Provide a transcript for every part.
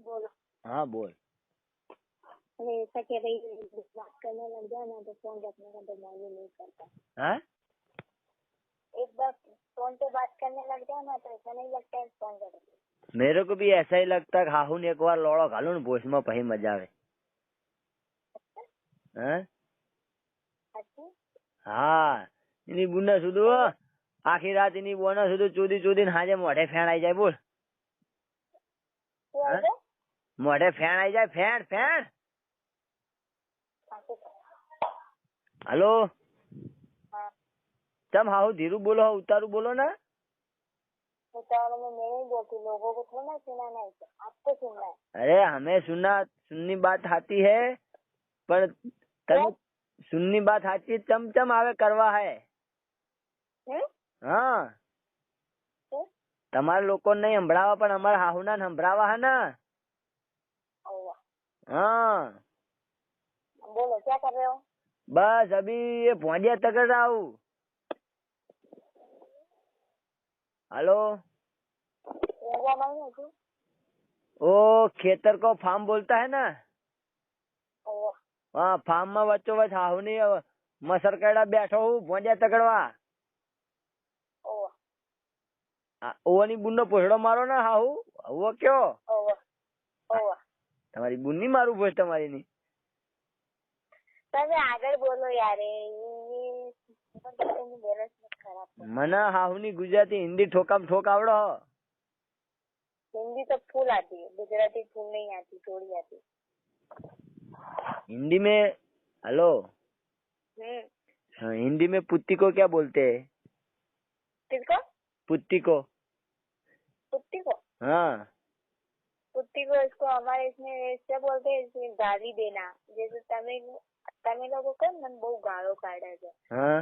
बोलो। हाँ बोल। अरे ऐसा कह रही बात करने लग जाए ना तो फोन रखने का दिमाग ही नहीं करता। हाँ एक बार फोन पे बात करने लग जाए ना तो ऐसा नहीं लगता है फोन कर। मेरे को भी ऐसा ही लगता है। हाहू ने एक बार लोड़ो घालू ने भोज में पही मजा आवे। हाँ अच्छा हाँ इनी बुना सुधू आखी रात इनी बोना सुधू चूदी चूदी हाजे मोढ़े फेण आई जाए। बोल हाँ? मोढ़े फेण आई जाए। फेण फेण हेलो तम हाहू धीरू बोलो उतारू बोलो ना। उतारो में मैं नहीं बोलती, लोगों को थोड़ा सुनाना है, आपको सुनना है। अरे हमें सुननी बात आती है पर तम सुननी बात आती है चम आवे करवा है। हाँ તમારે લોકો નહીં સંભળાવા પણ અમારા હાહુના સંભળાવા है ना। हाँ बोलो क्या कर रहे हो? बस अभी ये भोंजिया तक रहा हूँ। हेलो ओ खेतर को फार्म बोलता है ना। हाँ फार्म में बच्चों बच हाहू नहीं मसर केड़ा बैठो हूँ भोंजिया तकड़वा। ओनी बुन्नो पोछड़ो मारो ना हाहू वो क्यों તમારી બુન ની મારું ભોજ તમારી ની। તમે આગળ બોલો યાર, મને હાહુ ની ગુજરાતી हिंदी ठोकाम ठोक आवड़ो। हिंदी तो फुल आती है, गुजराती फुल नहीं आती, थोड़ी आती। हिंदी में हेलो हाँ, हिंदी में पुत्ती को क्या बोलते हैं? किसको? पुत्ती को। पुत्ती को? हाँ पुत्ती को इसको हमारे इसमें ऐसे बोलते हैं, इसमें गाली देना। जैसे तमिल लोगों को मन बहुत गालो काढ़े है। हाँ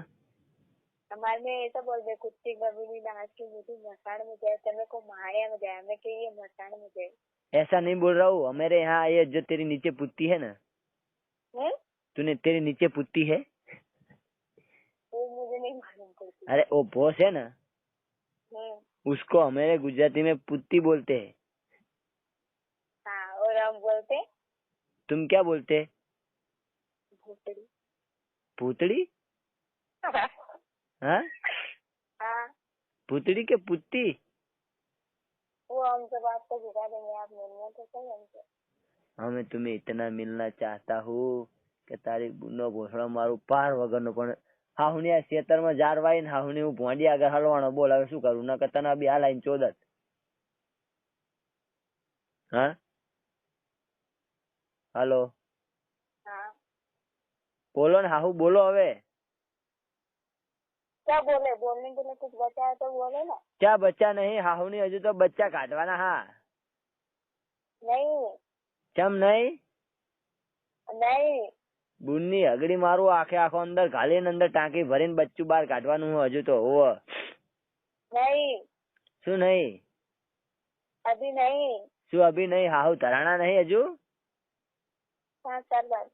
हमारे में ऐसा बोलते हैं, कुत्ती गबड़ी नाच की मुझे मसाण में जाए, तमे को माया में जाए, हमें कहिए मसाण में जाए। ऐसा नहीं बोल रहा हूँ। हमारे यहाँ ये जो तेरी नीचे पुत्ती है ना, तूने तेरे नीचे पुत्ती है वो मुझे नहीं मालूम। अरे वो भोस है ना, उसको हमारे गुजराती में पुत्ती बोलते हैं। हाँ और हम बोलते, तुम क्या बोलते? भूतड़ी। भूतड़ी? हाँ हाँ भूतड़ी के पुत्ती? वो हमसे बात को झुका देंगे, आप मिलने तो सही हमसे। हमें तुम्हें इतना मिलना चाहता हूँ कि तारी बुनो घोसड़ो मारू पार वगर नो पण हाहुनी आ खेतर में जारवाई ने हाहुनी हूँ भोंडी आगे हलवानो। बोल હવે શું કરું? નકર તને બી હાલાઈને ચોદત। हाँ हेलो हाँ बोलो ने हाहू बोलो હવે। क्या बोले? बोलने के लिए कुछ बचा है तो बोले ना। क्या बच्चा नहीं हाहुनी हजू तो बच्चा काटवाना। हाँ नहीं चम नहीं नहीं બુનની હગડી મારું આખે આખો અંદર ઘાલીને અંદર ટાંકી ભરીને બચ્ચું બહાર કાઢવાનું હજુ તો હોવ। नहीं શું નહીં? अभी नहीं, શું અભી નહીં? હાહુ ધરાણા નહીં હજુ? 5 साल बाद।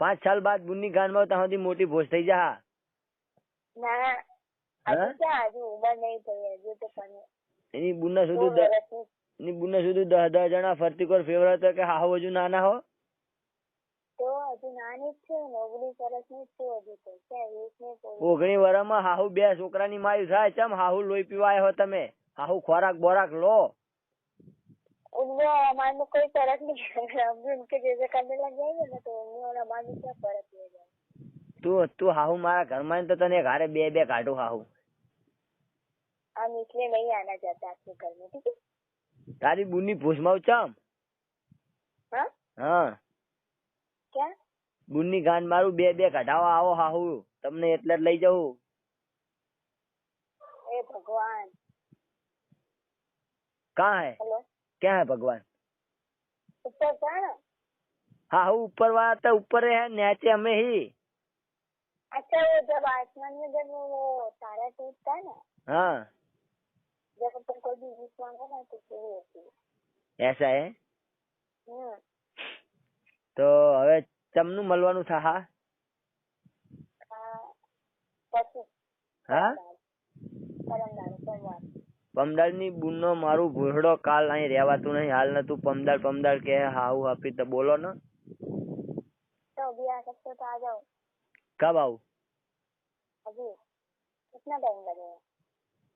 5 साल बाद બુનની ગાનમાં ત્યાં સુધી મોટી ભોજ થઈ જા। ना अभी क्या, अभी उम्र नहीं थी, अभी तो पढ़े। એની બુનને સુધી એની બુનને સુધી 10 જણા ફરતી કોર ફેવરેટ કે હાહુ હજુ નાના હો तो अभी नानी छे, 19 વર્ષની છે હજુ તો, क्या 20 में कोई 19 વર્ષમાં હાહુ 2 છોકરાની માયું થાય। ચમ હાહુ લોહી પીવા આવ્યો તમે? હાહુ ખોરાક બોરાક લો। उनमें हमारे में कोई फर्क नहीं है, हम भी उनके जैसे करने लग जाएंगे ना तो उनमें और हमारे में क्या फर्क हो जाए। तू हाहू मारा घर में तो तने घरे बे काढू हाहू। हम इसलिए नहीं आना चाहते आपके घर में, ठीक है? तारी बुनी भूसमाऊ चम? हाँ हाँ क्या? बुनी गान मारू बे काढावा आओ हाहू तमने એટલે જ લઈ જાઉં। हे भगवान। कहाँ है? हेलो क्या है भगवान? ऊपर था ना। हाहू ऊपर वाला तो ऊपर है, नीचे हमें ही। अच्छा वो जब आसमान में जब वो तारा टूटता है ना, हाँ जब अपन कोई भी विश मांगो ना तो पूरी होती ऐसा है। है। तो હવે ચમનું મળવાનું था। हाँ પછી हाँ परमदार सोमवार। પમદાળ ની બુનનો મારું ભૂહડો કાલ અહીં રહેવાતું નહીં. હાલ ને તું પમદાળ કે હાઉ હાપી તો બોલો ને. तो अभी आ सकते हो तो आ जाओ. कब आऊं? अभी कितना टाइम लगेगा?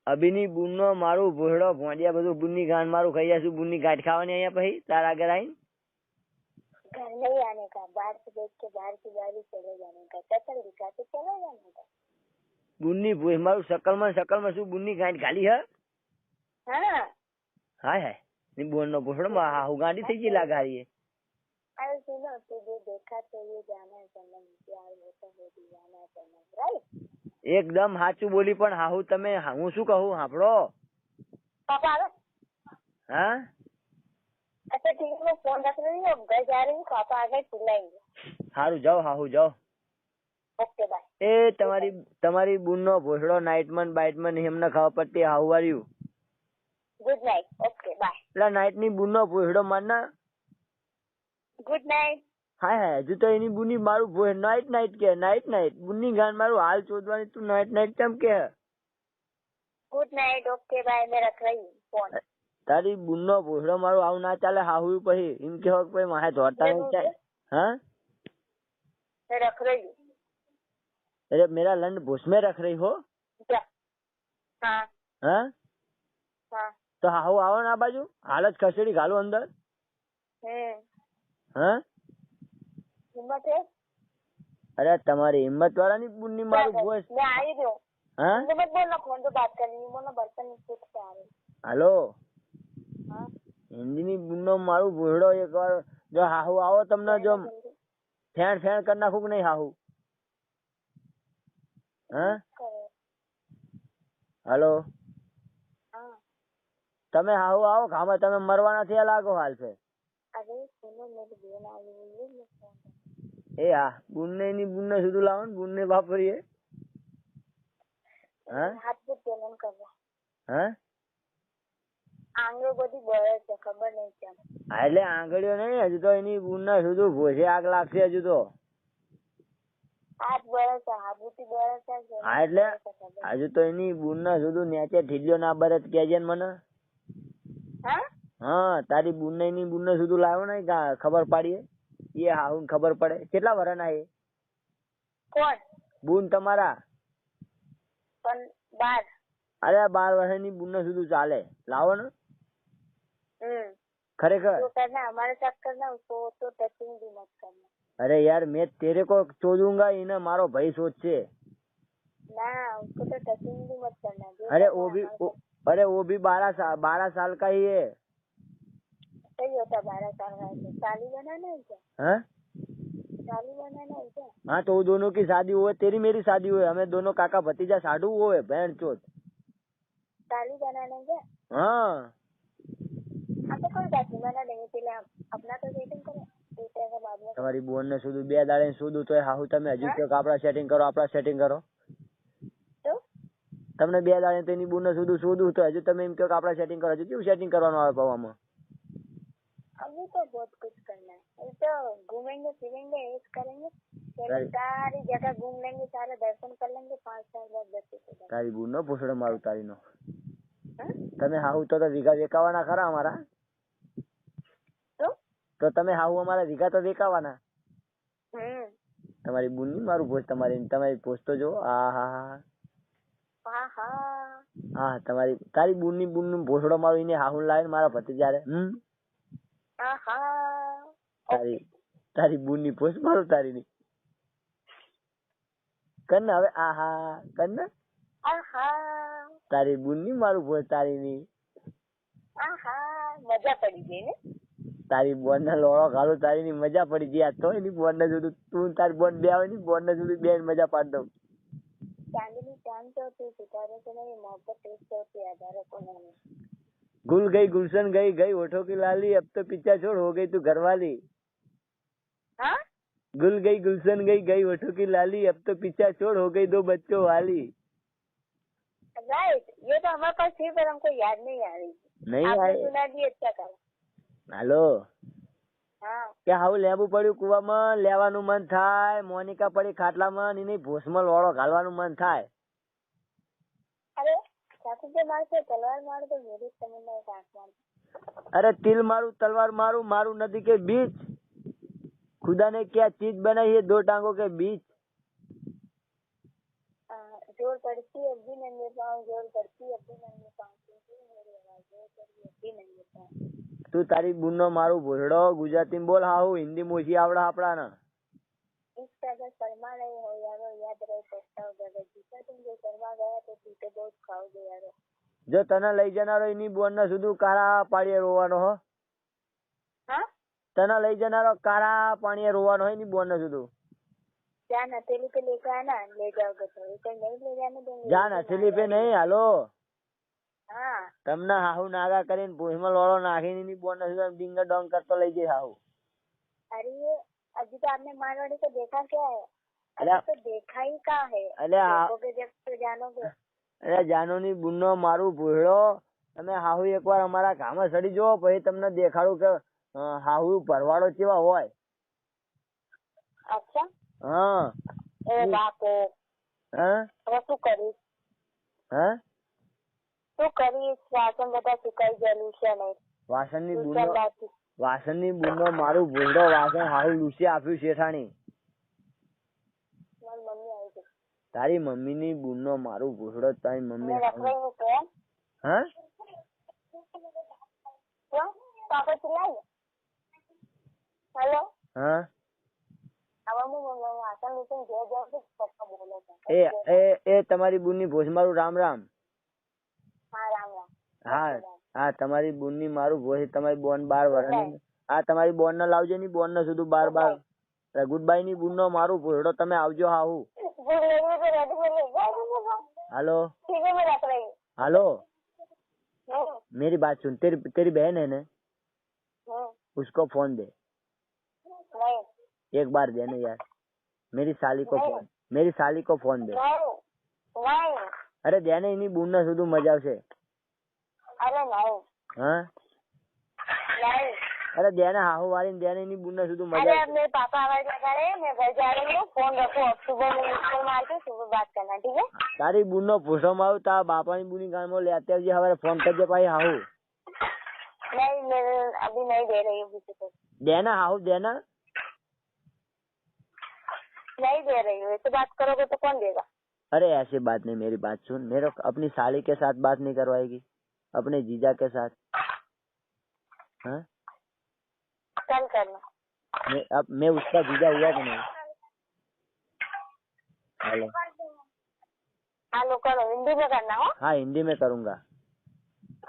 અભીની બુનનો મારું ભૂહડો ભોંડિયા બધું બુનની ગાંઠ મારું ખાઈ જશું. બુનની ગાંઠ ખાવાની અહીંયા પછી તાર આગળ આવીને. घर नहीं आने का, बाहर से देख के बाहर की बारी चले जाने का, शक्ल दिखा के चले जाने का. બુનની ભૂહ મારું શકલમાં શું બુનની ગાંઠ ખાલી હે? हाँ. હાય હાય ની બોનનો ભૂહડો હાહુ ગાંડી થઈ ગઈ લાગારીએ. अरे सुनो, तुझे देखा तो ये जाना सनम, प्यार होता है दीवाना सनम, राइट? એકદમ સાચું બોલી પણ હાહુ તમે હું શું કહું સાંભળો. पापा आ गए? હા अच्छा ठीक है, मैं फोन रख रही हूँ, घर जा रही हूँ, पापा आ गए चिल्लाएंगे. સારું જાઓ હાહુ જાઓ. Okay bye. એ તમારી બુનનો ભૂહડો નાઇટમાં બાઇટમાં એમને ખબર પડતી હાઉ વાર્યું. Good night. Okay bye. એટલે નાઇટ ની બુનનો ભૂહડો મારના. Good night. હાય હાય હજુ તો એની બુની મારું ભૂહ નાઇટ કે નાઇટ બુનની ગાંઠ મારું હાલ ચોદવાની તું નાઇટ કેમ કે. Good night. Okay bye. मैं रख रही हूँ फोन. તારી બુનનો ભૂહડો મારું આવું ના ચાલે હાહુ પછી એમ કેવો પછી માહે ધોતા નહીં ચાલે. हाँ मैं रख रही हूँ. अरे मेरा लंड भूस में रख रही हो? क्या? हाँ हाँ हाँ. तो हाहू આવો ને આ બાજુ હાલ જ ખસેડી ઘાલું અંદર. હા हिम्मत है? અરે તમારી હિંમત વાળાની બુનની મારું ભોસ. मैं आ ही रही हूँ. हाँ मुझे मत बोलना, फोन पे बात करनी है, बोलना बर्तन पूछ के आ रही. હાલો हाँ હિન્દીની બુનનો મારું ભૂહડો એકવાર જો હાહુ આવો તમને જો ફેણ કરી નાખું કે નહીં હાહુ. હા હાલો हाँ. તમે હાહુ આવો ખામાં તમે મરવાના થયા લાગો હાલ છે. अरे सुनो, मेरी बहन आई हुई है, मैं फोन कर. એ હા બુનને સુધી લાવો ને બુનને વાપરીએ. हाँ हाथ पे जलन कर रहा. હા आंगळी बधी बळे છે, ખબર નહીં કેમ. હા એટલે આંગળીઓ નહીં હજુ તો એની બુનના સુધી ભોસે આગ લાગશે હજુ તો. હાથ બળે છે, હાથથી બળે છે. હા એટલે હજુ તો એની બુનના સુધી નેચે ઠીલ્યો ના બરે કેજે ને મને. હા હા તારી બુનને એની બુનને સુધી લાવ્યો ને ખબર પાડીએ એ હાહુ ખબર પડે. કેટલા વરના એ કોણ? બુન તમારા? પણ 12. અરે 12 વર્ષની બુનને સુધી ચાલે લાવો ને. खरेखर जो करना हमारे साथ करना, उसको तो टचिंग भी मत करना. अरे यार मैं तेरे को चोदूंगा इन्हें मारो भाई सोच से ना, उसको तो टचिंग भी मत करना. अरे वो भी 12 साल का ही है. सही होता 12 साल का है. साली बनाना है क्या? हाँ साली बनाना है क्या? हाँ तो वो दोनों की शादी हुए, तेरी मेरी शादी हुए, हमें दोनों काका भतीजा साधु हुए बहन चोद. साली बनाना है क्या? हाँ तो कोई बात नहीं, बना देंगे. पहले आप अपना तो सेटिंग करो, दूसरे का बाद में. તમારી બોન ને સુધું 2 દાડે સુધું તો હાહુ તમે હજુ કહો કે આપડા સેટિંગ કરો. તો તમને 2 દાડે તો એની બોન ને સુધું તો હજુ તમે એમ કહો કે આપડા સેટિંગ કરો. હજુ કેવું સેટિંગ કરવાનું આવે પવામાં? अभी तो बहुत कुछ करना है. अभी तो घूमेंगे फिरेंगे, ऐसे करेंगे, पहले सारी जगह घूम लेंगे, सारे दर्शन कर लेंगे. 5 साल बाद 10 साल. તારી બોન નો પૂછડો મારું તારી નો. તમે હાહુ તો વીઘા વેકાવાના ખરા અમારા? તો તમે હાહુ અમારા વીઘા તો વેકાવાના. તમારી બુન ની મારું ભોજ તમારી ભોજ તો જો. હા તારી બુન નું ભોસડો મારું એને હાહુ લાવીને મારા ભતીજા રે. તારી બુન ની ભોજ મારું તારી ની કર ને હવે. કર ને તારી બુન ની મારું ભોજ તારી ની. મજા પડી ગઈ ને. તારી બોન ને લોળો ઘાલું તારી ની મજા પડી ગઈ. આ તો એની બોન ને જોડું તું તારી બોન બે આવે ની બોન ને જોડું બેન મજા પાડ દઉં. चांदनी चांद तो होती, सितारे तो नहीं, मोहब्बत टेस्ट होती है, हजारों को नहीं. गुल गई गुलशन गई होठों की लाली, अब तो पीछा छोड़ हो गई तू घरवाली. हाँ गुल गई गुलशन गई होठों की लाली, अब तो पीछा छोड़ हो गई 2 बच्चों वाली. राइट. ये तो हमारे पास थी पर हमको याद नहीं आ रही. नहीं आपने आए. सुना दी, अच्छा करा. હાલો હા કે હાઉ લેવું પડ્યું કુવામાં લેવાનું મન થાય. મોનિકા પડી ખાટલામાં એની ભોસમાં લોળો ઘાલવાનું મન થાય. અરે चाकू से मारते तलवार मार दो मेरी तमन्ना एक आंख मार दो। अरे तिल मारू तलवार मारू मारू नदी के बीच, खुदा ने क्या चीज बनाई है दो टांगों के बीच। जोर पड़ती अब भी नंगे पाँव, जोर पड़ती अब भी नंगे पाँव, मेरी आवाज जोर पड़ी अब भी नंगे पाँव। તું તારી બુનનો મારું ભોળડો ગુજરાતીમાં બોલ હાહુ, હિન્દી મોછી આવડે આપડાને। इस तरह शर्मा रहे हो यारो, याद रहे पछताओगे अगर जीता तुम जो शर्मा गया तो पीछे बहुत खाओगे यारो। જો તને લઈ જનારો એની બોનને સુધી કાળા પાણીએ રોવાનો હો। हाँ તને લઈ જનારો કાળા પાણીએ રોવાનો હોય એની બોનને સુધી। जान हथेली पे लेके आना, ले जाओगे तो इसे नहीं ले जाने देंगे। જાન હથેલી पे नहीं હાલો। हाँ તમને હાહુ નાગા કરીને ભૂસમાં લોળો નાખીને એની બોનને સુધી ડીંગ ડોંગ करतो લઈ જાય હાહુ। अरे ये अभी तो आपने मारवाड़ी को देखा क्या है? अरे अभी तो देखा ही कहाँ है? अरे देखोगे जब तो जानोगे। અરે જાનુની બુનનો મારું ભોળડો, તમે હાહુ એકવાર અમારા ગામમાં સડી જો પછી તમને દેખાડું કે હાહુ ભરવાડો કેવા હોય। अच्छा હા ए बाप रे, હા હવે શું કરીશ? હા શું કરીશ? વાસણ બધા સુકાઈ ગયેલું છે નહીં। વાસણની બુનનો મારું ભોળડો, વાસણ હાહુ લૂસી આપ્યું શેઠાણી। મારી મમ્મી આવી ગઈ। તારી મમ્મીની બુનનો મારું ભોળડો, તારી મમ્મી મેં રખ रही हूँ फोन। હા क्यों पापा चिल्लाई? हेलो હા अब मैं वासण लेके घर जाऊँ तो पप्पा बोले थे। એ તમારી બુનની ભોજ મારું રામ રામ। हाँ राम राम। હા હા તમારી બુનની મારું ભોજ, તમારી બોન 12 વર્ષની। હા તમારી બોનને લાવજો ની બોનને સુધી 12 ગુડ બાય ની બુનનો મારું ભોળડો, તમે આવજો હાહુ। हेलो ठीक है मैं रख रही हूँ। हेलो मेरी बात सुन, तेरी बहन है ना, उसको फोन दे नहीं एक बार देना यार। मेरी साली को फोन दे। नहीं नहीं अरे देने इन्हीं बूढ़ना सुधु मजा से। अरे नहीं हाँ नहीं अरे देना हाहू वाली देने इन्हीं बूढ़ना सुधु मजा। अरे अब मेरे पापा आवाज लगा रहे हैं, मैं घर जा रही हूँ। फोन रखो, अब सुबह में मिस्कॉल मार के सुबह बात करना, ठीक है? तारी बूढ़नो पूछो मारू ता बापा ની બુની ગામ માં લેતે આવજે, હવારે ફોન કરજે પાઈ હાહુ। नहीं मैं अभी नहीं दे रही हूँ किसी को। देना हाहू देना। नहीं दे रही हूँ, ऐसे बात करोगे तो कौन देगा? अरे ऐसी बात नहीं, मेरी बात सुन, मेरे अपनी साली के साथ बात नहीं करवाएगी, अपने जीजा के साथ? हाँ कल करना। मैं उसका जीजा हुआ कि नहीं? हेलो हेलो करो, हिंदी में करना हो? हाँ हिंदी में करूँगा।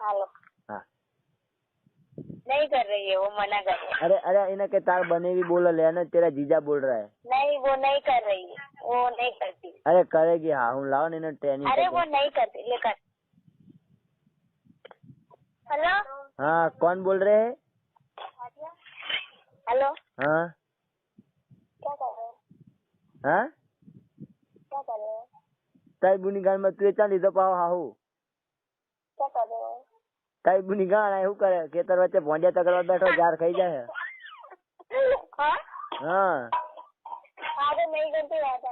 हेलो हाँ नहीं कर रही है, वो मना कर रही है। अरे अरे इन्हें के तार बनेगी बोलो लेना, तेरा जीजा बोल रहा है। नहीं वो नहीं कर रही है, वो नहीं करती। अरे करेगी हाँ हूँ लाओ ना इन्हें ट्रेनिंग। अरे वो नहीं करती, लेकर। हेलो हाँ कौन बोल रहे हैं? हेलो हाँ क्या कर रहे हो? हाँ क्या कर रहे हो? ताई बुनी गान में तू चांदी तो पाओ हाहू। क्या कर रहे हो? ताई बुनी गान आए हूँ करे खेतर वच्चे भोंडिया तकड़वा बैठो जार खाई जाए। हाँ हाँ आगे नहीं करती बात